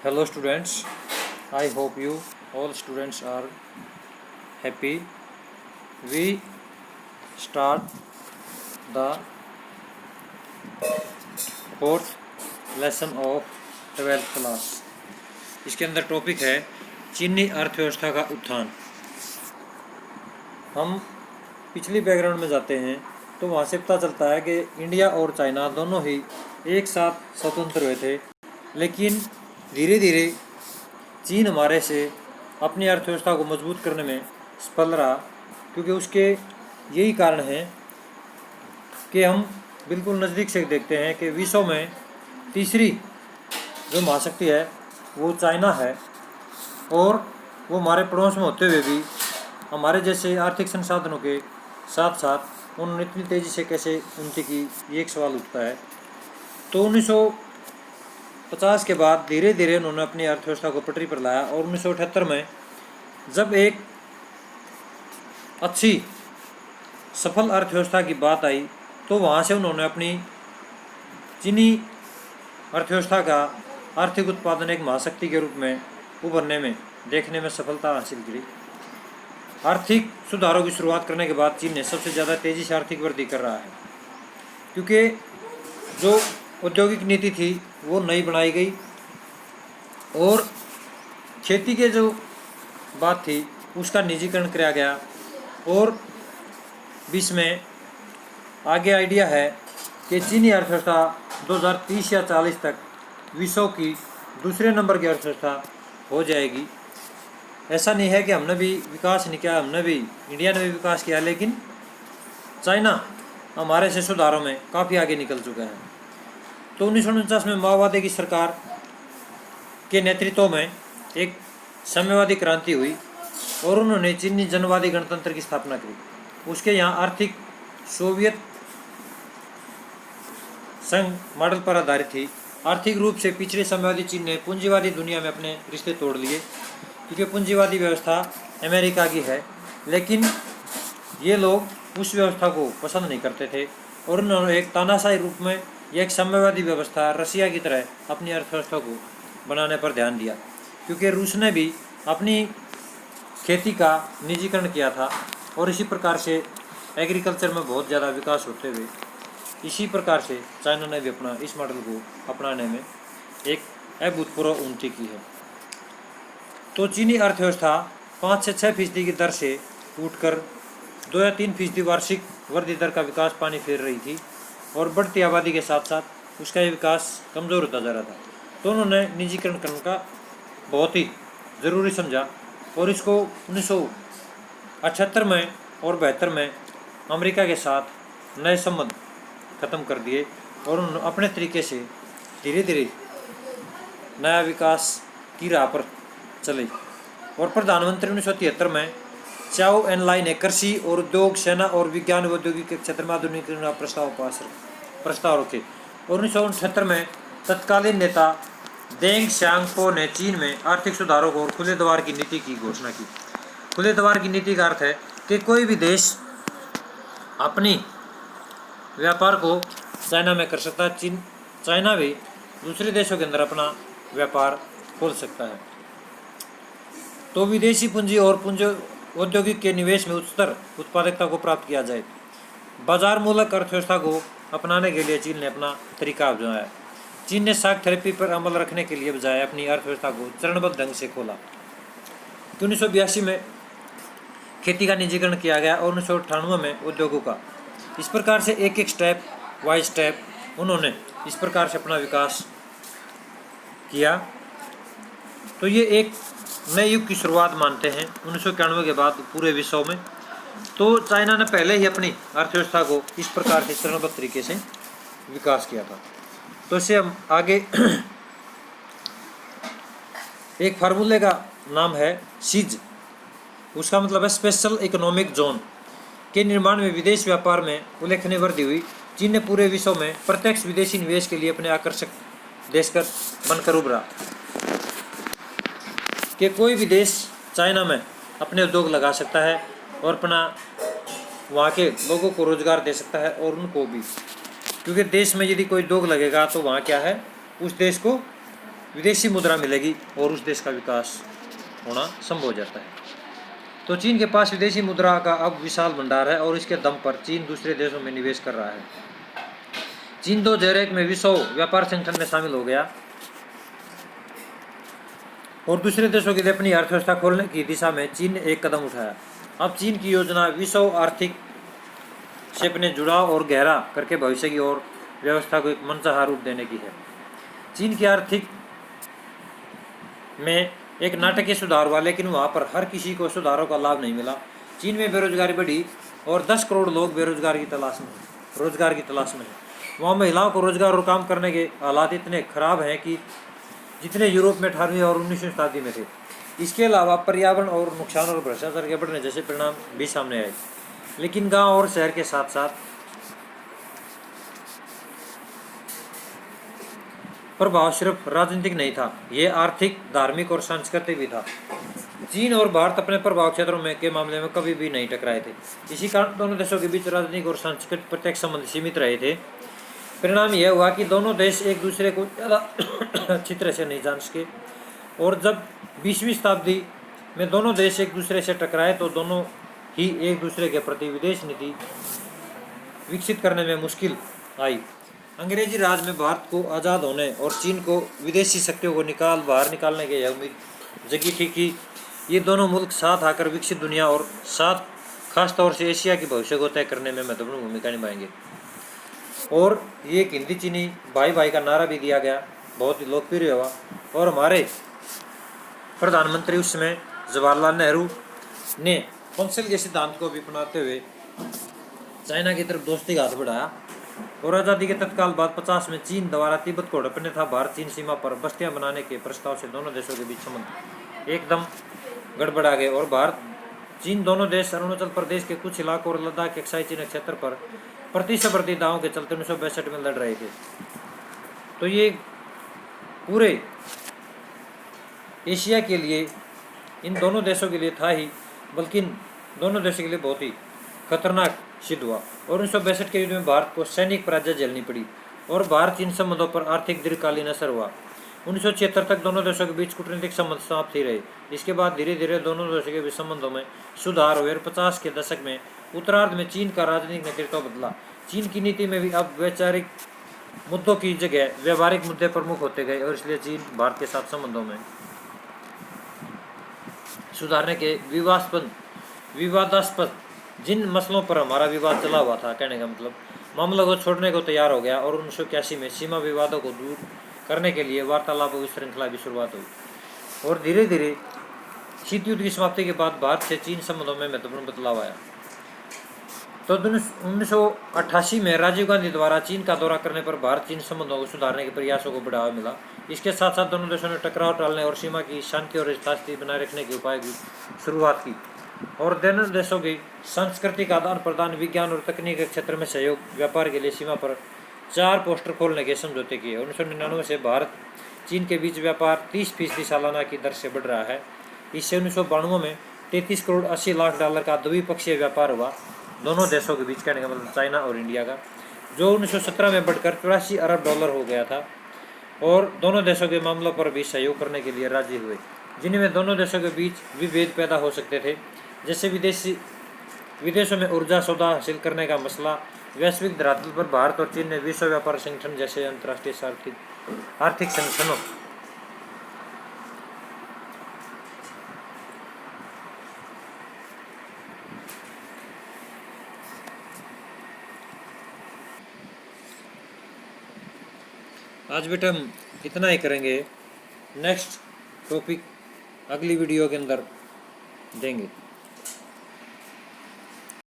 Hello students, I hope you all students are happy. We start the fourth lesson of 12th class. इसके अंदर topic है चीनी अर्थव्यवस्था का उत्थान। हम पिछली बैकग्राउंड में जाते हैं तो वहाँ से पता चलता है कि इंडिया और चाइना दोनों ही एक साथ स्वतंत्र हुए थे, लेकिन धीरे धीरे चीन हमारे से अपनी अर्थव्यवस्था को मजबूत करने में सफल रहा, क्योंकि उसके यही कारण है कि हम बिल्कुल नज़दीक से देखते हैं कि विश्व में तीसरी जो महाशक्ति है वो चाइना है, और वो हमारे पड़ोस में होते हुए भी हमारे जैसे आर्थिक संसाधनों के साथ साथ उन्होंने इतनी तेज़ी से कैसे उन्नति की, ये एक सवाल उठता है। तो 1950 के बाद धीरे धीरे उन्होंने अपनी अर्थव्यवस्था को पटरी पर लाया, और 1978 में जब एक अच्छी सफल अर्थव्यवस्था की बात आई तो वहाँ से उन्होंने अपनी चीनी अर्थव्यवस्था का आर्थिक उत्पादन एक महाशक्ति के रूप में उभरने में देखने में सफलता हासिल की। आर्थिक सुधारों की शुरुआत करने के बाद चीन ने सबसे ज़्यादा तेज़ी से आर्थिक वृद्धि कर रहा है, क्योंकि जो औद्योगिक नीति थी वो नई बनाई गई, और खेती के जो बात थी उसका निजीकरण किया गया, और बीच में आगे आइडिया है कि चीनी अर्थव्यवस्था 2030 या 40 तक विश्व की दूसरे नंबर की अर्थव्यवस्था हो जाएगी। ऐसा नहीं है कि हमने भी विकास नहीं किया, हमने भी इंडिया ने भी विकास किया, लेकिन चाइना हमारे से सुधारों में काफ़ी आगे निकल चुका है। तो 1949 में माओवादी की सरकार के नेतृत्व में एक साम्यवादी क्रांति हुई और उन्होंने चीनी जनवादी गणतंत्र की स्थापना की। उसके यहाँ आर्थिक सोवियत संघ मॉडल पर आधारित थी। आर्थिक रूप से पिछड़े साम्यवादी चीन ने पूंजीवादी दुनिया में अपने रिश्ते तोड़ लिए, क्योंकि पूंजीवादी व्यवस्था अमेरिका की है, लेकिन ये लोग उस व्यवस्था को पसंद नहीं करते थे, और उन्होंने एक तानाशाही रूप में एक साम्यवादी व्यवस्था रसिया की तरह अपनी अर्थव्यवस्था को बनाने पर ध्यान दिया, क्योंकि रूस ने भी अपनी खेती का निजीकरण किया था, और इसी प्रकार से एग्रीकल्चर में बहुत ज़्यादा विकास होते हुए इसी प्रकार से चाइना ने भी अपना इस मॉडल को अपनाने में एक अभूतपूर्व उन्नति की है। तो चीनी अर्थव्यवस्था 5 से 6% की दर से टूटकर 2 या 3% वार्षिक वृद्धि दर का विकास पानी फेर रही थी, और बढ़ती आबादी के साथ साथ उसका ये विकास कमज़ोर होता जा रहा था। तो उन्होंने निजीकरण करने का बहुत ही ज़रूरी समझा, और इसको 1978 में और 72 में अमेरिका के साथ नए संबंध ख़त्म कर दिए, और उन्होंने अपने तरीके से धीरे धीरे नया विकास की राह पर चले। और प्रधानमंत्री 1973 में चाओ एन लाई ने कृषि और उद्योग, सेना और विज्ञान व औद्योगिक के क्षेत्र में आधुनिकीकरण का प्रस्ताव रखे। और 1969 में तत्कालीन नेता देंग श्यांगपो ने चीन में आर्थिक सुधारों को और खुले द्वार की नीति की घोषणा की। खुले द्वार की नीति का अर्थ है कि कोई भी देश अपनी व्यापार को चाइना में कर सकता है, चाइना भी दूसरे देशों के अंदर अपना व्यापार खोल सकता है। तो विदेशी पूंजी और पूंजी औद्योगिक के निवेश में उच्चतर उत्पादकता को प्राप्त किया जाए। बाजार मूलक अर्थव्यवस्था को अपनाने के लिए चीन ने अपना तरीका अपनाया। चीन ने शॉक थेरेपी पर अमल रखने के लिए बजाय अपनी अर्थव्यवस्था को चरणबद्ध ढंग से खोला। 1982 में खेती का निजीकरण किया गया, और 1998 में उद्योगों का। इस प्रकार से एक एक स्टेप बाय स्टेप उन्होंने इस प्रकार से अपना विकास किया। तो ये एक नए युग की शुरुआत मानते हैं 1991 के बाद पूरे विश्व में। तो चाइना ने पहले ही अपनी अर्थव्यवस्था को इस प्रकार से चरणबद्ध तरीके से विकास किया था। तो इससे हम आगे एक फार्मूले का नाम है सीज, उसका मतलब है स्पेशल इकोनॉमिक जोन के निर्माण में विदेश व्यापार में उल्लेखनीय वृद्धि हुई। चीन ने पूरे विश्व में प्रत्यक्ष विदेशी निवेश के लिए अपने आकर्षक देश का बनकर उभरा, कि कोई भी देश चाइना में अपने उद्योग लगा सकता है और अपना वहाँ के लोगों को रोजगार दे सकता है, और उनको भी क्योंकि देश में यदि कोई दोग लगेगा तो वहाँ क्या है, उस देश को विदेशी मुद्रा मिलेगी और उस देश का विकास होना संभव हो जाता है। तो चीन के पास विदेशी मुद्रा का अब विशाल भंडार है और इसके दम पर चीन दूसरे देशों में निवेश कर रहा है। चीन 2001 में विश्व व्यापार संगठन में शामिल हो गया और दूसरे देशों के लिए अपनी अर्थव्यवस्था खोलने की दिशा में चीन ने एक कदम उठाया। अब चीन की योजना विश्व आर्थिक क्षेत्र ने जुड़ाव और गहरा करके भविष्य की ओर व्यवस्था को एक मनचाहा रूप देने की है। चीन की आर्थिक में एक नाटकीय सुधार हुआ, लेकिन वहाँ पर हर किसी को सुधारों का लाभ नहीं मिला। चीन में बेरोजगारी बढ़ी और 10 करोड़ लोग रोजगार की तलाश में है। वहाँ महिलाओं को रोजगार और काम करने के हालात इतने खराब हैं कि जितने यूरोप में 18वीं और 19वीं शताब्दी में थे। इसके अलावा पर्यावरण और नुकसान और भ्रष्टाचार के बढ़ने जैसे परिणाम भी सामने आए। लेकिन गांव और शहर के साथ साथ प्रभाव सिर्फ राजनीतिक नहीं था, ये आर्थिक, धार्मिक और सांस्कृतिक भी था। चीन और भारत अपने प्रभाव क्षेत्रों में के मामले में कभी भी नहीं टकराए थे। इसी कारण दोनों देशों के बीच राजनीतिक और सांस्कृतिक प्रत्यक्ष संबंध सीमित रहे थे। परिणाम यह हुआ कि दोनों देश एक दूसरे को ज़्यादा अच्छी तरह से नहीं जान सके और जब 20वीं शताब्दी में दोनों देश एक दूसरे से टकराए तो दोनों ही एक दूसरे के प्रति विदेश नीति विकसित करने में मुश्किल आई। अंग्रेजी राज में भारत को आज़ाद होने और चीन को विदेशी शक्तियों को बाहर निकालने की यह उम्मीद जगी थी कि ये दोनों मुल्क साथ आकर विकसित दुनिया और साथ खास तौर से एशिया की भविष्य को तय करने में महत्वपूर्ण भूमिका निभाएंगे। और ये एक हिंदी चीनी भाई भाई का नारा भी दिया गया, बहुत ही लोकप्रिय हुआ। और हमारे प्रधानमंत्री उस समय जवाहरलाल नेहरू ने कौंसिल के सिद्धांत को भी अपनाते हुए चाइना की तरफ दोस्ती का हाथ बढ़ाया। और आज़ादी के तत्काल बाद 50 में चीन द्वारा तिब्बत को हड़पने था भारत चीन सीमा पर बस्तियां बनाने के प्रस्ताव से दोनों देशों के बीच संबंध एकदम गड़बड़ा गए और भारत चीन दोनों देश अरुणाचल प्रदेश के कुछ इलाकों और लद्दाख के अक्साई चीन क्षेत्र पर प्रतिस्पर्धी दावों के चलते 1962 में लड़ रहे थे। तो ये पूरे एशिया के लिए, इन दोनों देशों के लिए था ही, बल्कि दोनों देशों के लिए बहुत ही खतरनाक सिद्ध हुआ। और 1962 के युद्ध में भारत को सैनिक पराजय झेलनी पड़ी और भारत चीन संबंधों पर आर्थिक दीर्घकालीन असर हुआ। 1976 तक दोनों देशों के बीच कूटनीतिक संबंध समाप्त ही रहे। इसके बाद धीरे धीरे दोनों देशों के बीच संबंधों में सुधार हुए और 50 के दशक में उत्तरार्ध में चीन का राजनीतिक नेतृत्व बदला। चीन की नीति में भी अब वैचारिक मुद्दों की जगह व्यवहारिक मुद्दे प्रमुख होते गए और इसलिए चीन भारत के साथ संबंधों में सुधारने के विवादास्पद जिन मसलों पर हमारा विवाद चला हुआ था, कहने का मतलब मामला को छोड़ने को तैयार हो गया और 1981 में सीमा विवादों को दूर करने के लिए वार्तालापों की श्रृंखला की शुरुआत हुई। और धीरे धीरे शीत युद्ध की समाप्ति के बाद भारत से चीन संबंधों में महत्वपूर्ण बदलाव आया। तो 1988 में राजीव गांधी द्वारा चीन का दौरा करने पर भारत चीन संबंधों को सुधारने के प्रयासों को बढ़ावा मिला। इसके साथ साथ दोनों देशों ने टकराव टालने और सीमा की शांति और स्थिति बनाए रखने के उपाय की शुरुआत की और दोनों देशों की सांस्कृतिक आदान प्रदान, विज्ञान और तकनीक के क्षेत्र में सहयोग, व्यापार के लिए सीमा पर 4 पोस्टर खोलने के समझौते किए। 1999 से भारत चीन के बीच व्यापार 30% सालाना की दर से बढ़ रहा है। इससे 1992 में 33 करोड़ 80 लाख डॉलर का द्विपक्षीय व्यापार हुआ दोनों देशों के बीच, कहने का मतलब चाइना और इंडिया का, जो 1917 में बढ़कर 84 अरब डॉलर हो गया था। और दोनों देशों के मामलों पर भी सहयोग करने के लिए राजी हुए, जिनमें दोनों देशों के बीच विभेद पैदा हो सकते थे, जैसे विदेशों में ऊर्जा सौदा हासिल करने का मसला। वैश्विक धरातल पर भारत और चीन ने विश्व व्यापार संगठन जैसे अंतर्राष्ट्रीय आर्थिक संगठनों आज बेटा हम इतना ही करेंगे। नेक्स्ट टॉपिक अगली वीडियो के अंदर देंगे।